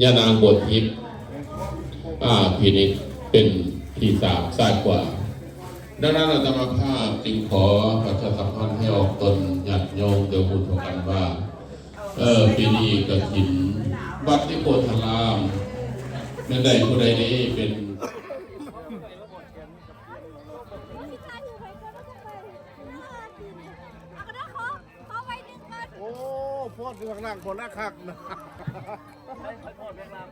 ยานางบททิพย์พีนี้เป็นที่สามซ้ายกว่าดังนั้นอาตมาภาพจึงขอประชาสัมพันธ์ให้ออกตนญาติโยมเดี๋ยวพูดกันว่าปีนี้กฐินวัดที่โพธารามนั่นใดผู้ใดนี้เป็นโอ้พ่อเรื่องล่างคนละคักนะพ่อเรื่องล่าง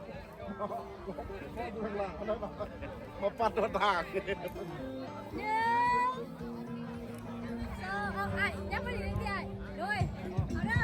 มาปัดตัวทางยังไม่ถึงที่ด้วยเอาเด้อ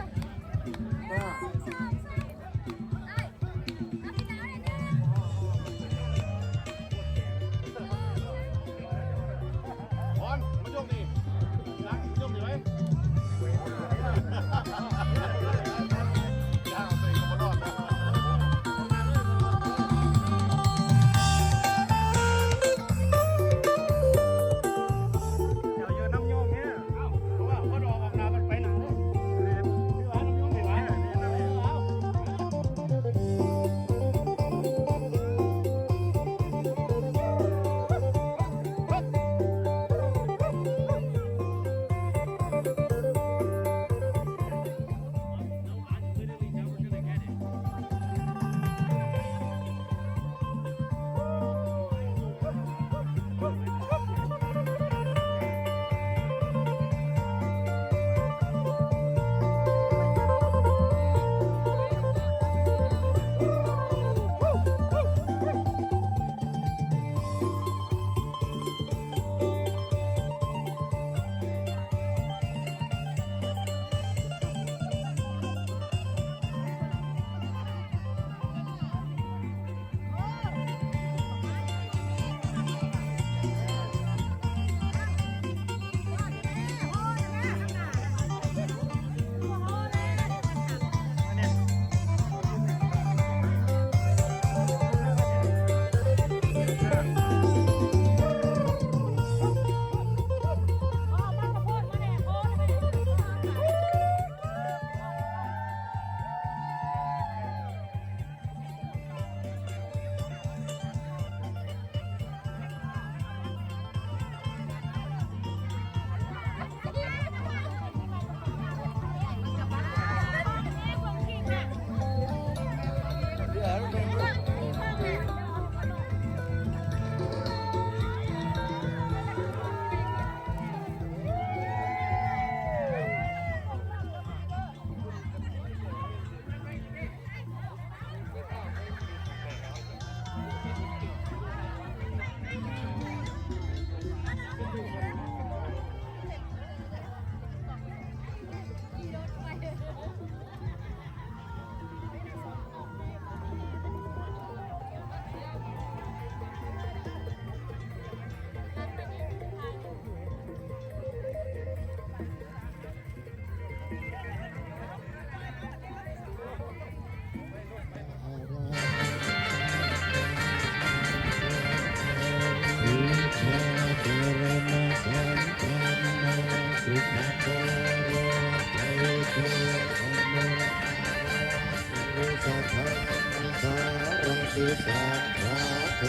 คือสัพพะเท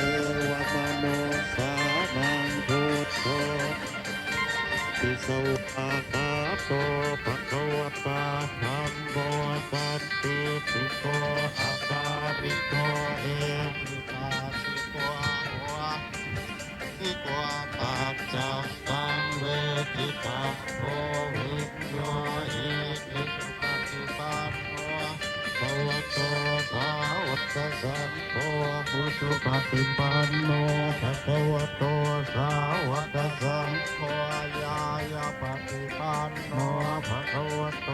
วมโนสานังพุทโธปิโสภะคะโตภะคะวะตาธัมโมสัตติปิโกอาคาริโกเอหิปัสสิโกโหทิโกปัจจังตังเวทิตาโพวิญโยเอหิปัสสิปันโนภวโตสาวกสังโฆปุถุปฏิปันโนภควโตสาวกสังโฆญาญาปฏิปันโนภควโต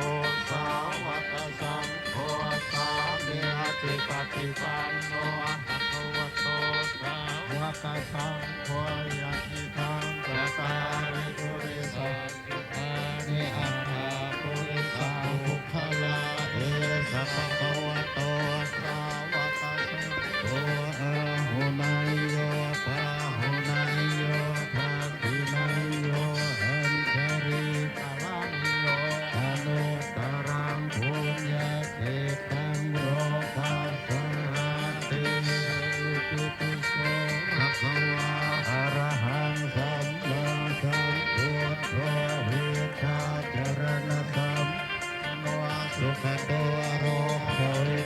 สาวกสังโฆสามีจิปฏิปันโนภควโตสาวกสังโฆญาติทังกตาริปุริสังยุตานิอัฏฐาปุริสังภุคลาเอสัพพะวะโตสาวกสังโฆอาหุนายโยปาหุนายโยทันตินายโยอันเทริตาลังโยอนุตตรังปุญญาเกตังโลกัสสา สุขโตโรโห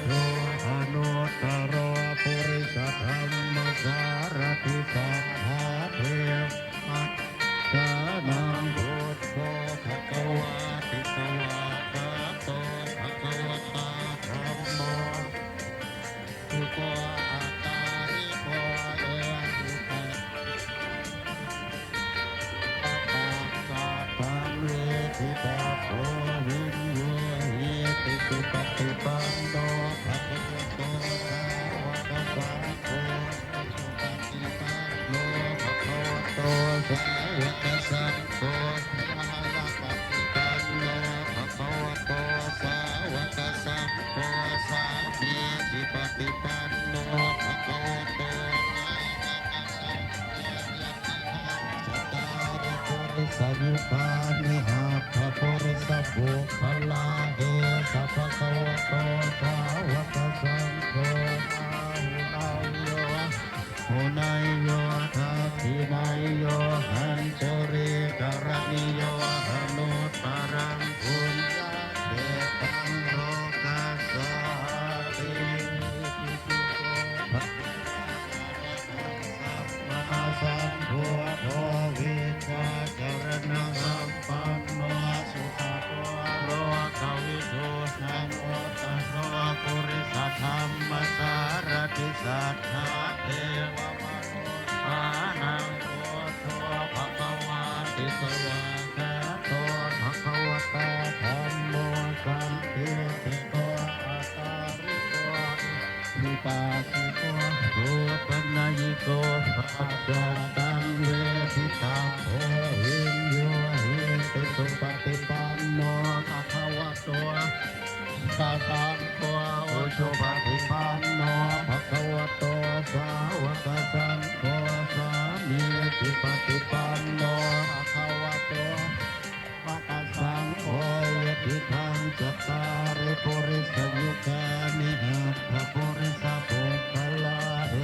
ตุอนุตตรปุริสธรรมสารติสัพพะเทวสานังพุทโธภควาติสวากขาโตภควตาธัมโมสุโกอาตาริโกเอหิปัสสะปังเวทิตาโพวิญโยหิติสุปฏิปันโนภควโตสาวกสังโฆสุปฏิปันโนภควโตสาวกสังโฆมหาปฏิปันโนภควโตสาวกสังโฆสามีจิปฏิปันโนภควโตสัยุคานิหาภปุริสบุคลาเอสัพพะวะโตสาวกสังโฆหุนายโยทัพพินายโยหันโจริกรณิโยหนุตตรังปุญญาเดตังโลกัสสาติมาสัมพุทโธวิชาจรณะสัมปันโนสุขโตโรกวิทูสัมโอตโรปุริสธรรมสารติสัทธาเทวมนุษย์อานังโกโตภควาติสวากขาโตภควตาธัมโมสันติติโกอาตาริโกวิปัสสิโกโสปนายโกปัจจตังเวทิตาโพวิญโยหิติสุปฏิปันโนภควโตสาสังโฆโอโชปฏิปันโนภควโตสาวกสังโฆสามีจิปฏิปันโนภควโตภคสังโฆยติทังจัตตาริปุริสยุคานิหัตถปุริสปุคลาเอ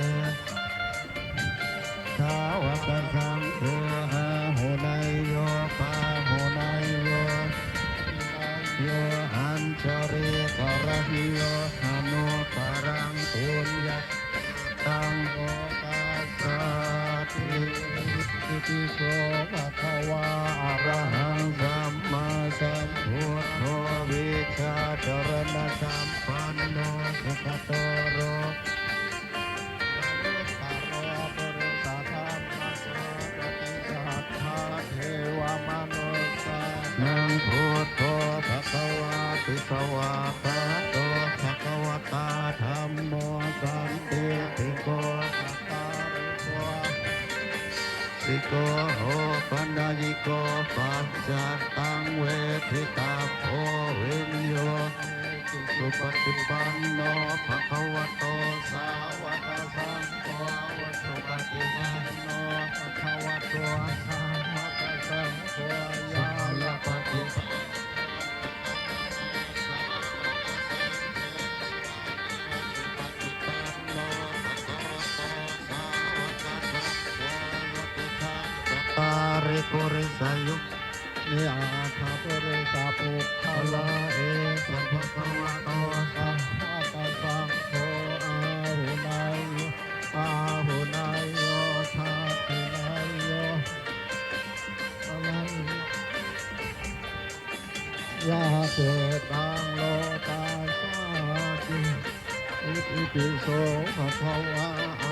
สาวกสังโฆหุนายโยปาหุนายโยโยหันจริกรหิโยหนุตรังปุญญาตังโลกัสสะติอิติโสภะคะวะอะระหังสัมมาสัมพุทโธวิชาจรณะสัมปันโนสุขโตโรนังพุทโธภควาติสวากขาโตภควตาธัมโมสันติติโกสัตตาริโกสิโกโหปัญญิโกปัจจตังเวทิตาโพวิญโยสุปฏิปันโนภควโตสาวกสังโฆสุปฏิปันโนภควโตสาวกสังโฆยาลปฏิปันตาริปุริสายุนิอาคาปุริสาปุคลาเอสัพพะวะโตสัมมาสัมโฆอาหุนายโยทัพพินายโยยาเกตังโลกาสาติอิติปิโสภะคะวะอ